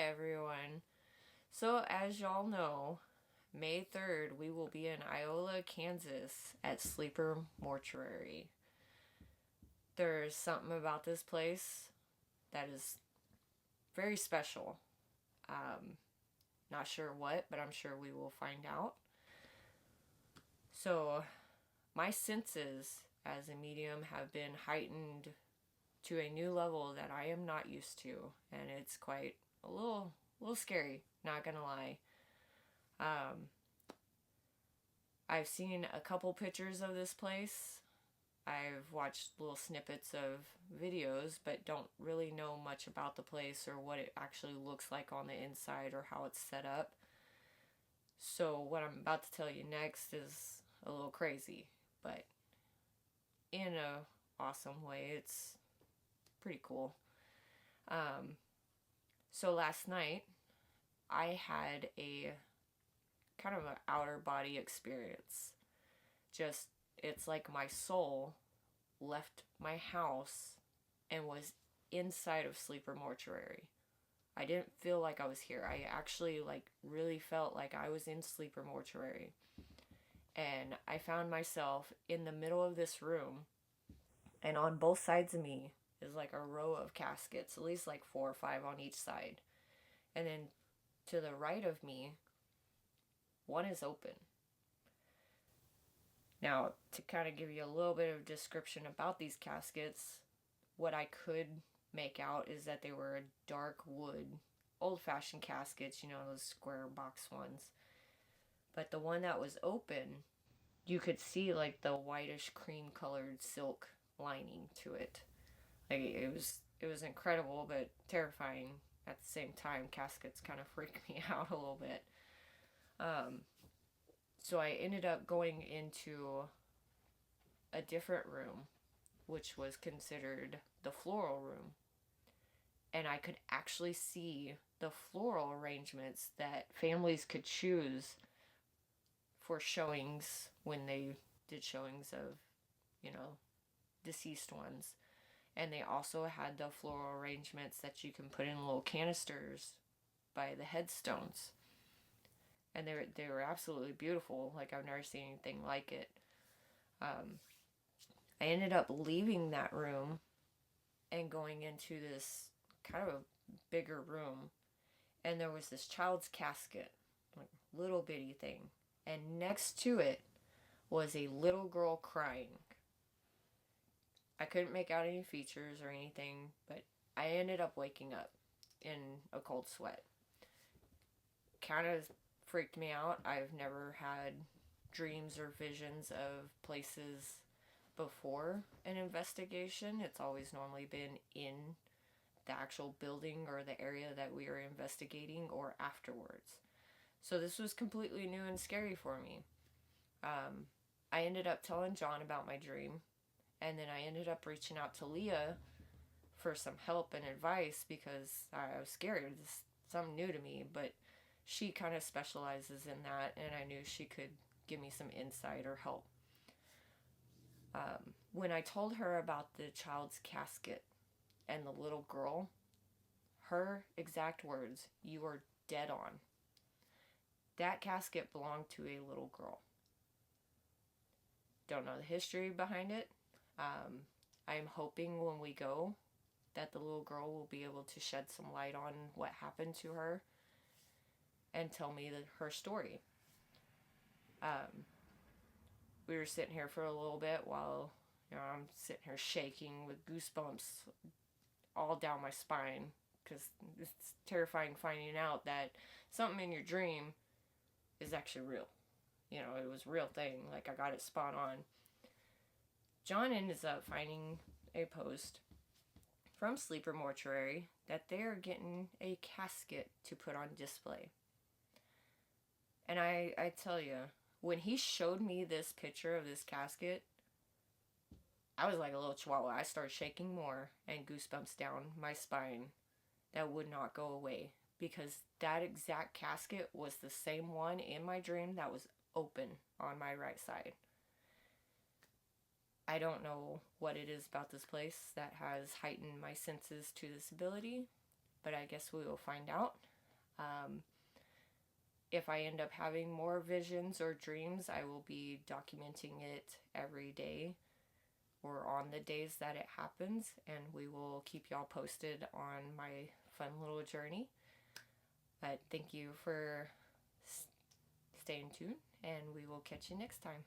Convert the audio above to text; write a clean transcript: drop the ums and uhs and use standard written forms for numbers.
everyone. So, as y'all know, May 3rd, we will be in Iola, Kansas at Sleeper Mortuary. There's something about this place that is very special. Not sure what, but I'm sure we will find out. So, my senses as a medium have been heightened to a new level that I am not used to, and it's quite a little scary, not gonna lie. I've seen a couple pictures of this place. I've watched little snippets of videos, but don't really know much about the place or what it actually looks like on the inside or how it's set up. So what I'm about to tell you next is a little crazy, but in a awesome way. It's pretty cool. So last night I had a kind of an outer body experience. Just, it's like my soul left my house and was inside of Sleeper Mortuary. I didn't feel like I was here. I actually really felt like I was in Sleeper Mortuary. And I found myself in the middle of this room, and on both sides of me is like a row of caskets, at least like 4 or 5 on each side. And then to the right of me, one is open. Now, to kind of give you a little bit of description about these caskets, what I could make out is that they were a dark wood, old-fashioned caskets, those square box ones. But the one that was open, you could see like the whitish cream colored silk lining to it. Like it was incredible but terrifying at the same time. Caskets kind of freak me out a little bit. So I ended up going into a different room, which was considered the floral room. And I could actually see the floral arrangements that families could choose for showings when they did showings of, deceased ones. And they also had the floral arrangements that you can put in little canisters by the headstones. And they were absolutely beautiful. Like, I've never seen anything like it. I ended up leaving that room and going into this kind of a bigger room. And there was this child's casket, like little bitty thing. And next to it was a little girl crying. I couldn't make out any features or anything, but I ended up waking up in a cold sweat. Kind of freaked me out. I've never had dreams or visions of places before an investigation. It's always normally been in the actual building or the area that we are investigating or afterwards. So this was completely new and scary for me. I ended up telling John about my dream, and then I ended up reaching out to Leah for some help and advice because I was scared. This something new to me, but she kind of specializes in that, and I knew she could give me some insight or help. When I told her about the child's casket and the little girl, her exact words, "You are dead on." That casket belonged to a little girl. Don't know the history behind it. I'm hoping when we go that the little girl will be able to shed some light on what happened to her and tell me her story. We were sitting here for a little bit while I'm sitting here shaking with goosebumps all down my spine because it's terrifying finding out that something in your dream is actually real. It was a real thing. Like, I got it spot on. John ends up finding a post from Sleeper Mortuary that they're getting a casket to put on display. And I tell you, when he showed me this picture of this casket, I was like a little chihuahua. I started shaking more and goosebumps down my spine that would not go away because that exact casket was the same one in my dream that was open on my right side. I don't know what it is about this place that has heightened my senses to this ability, but I guess we will find out. Um, if I end up having more visions or dreams, I will be documenting it every day or on the days that it happens, and we will keep y'all posted on my fun little journey. But thank you for staying tuned, and we will catch you next time.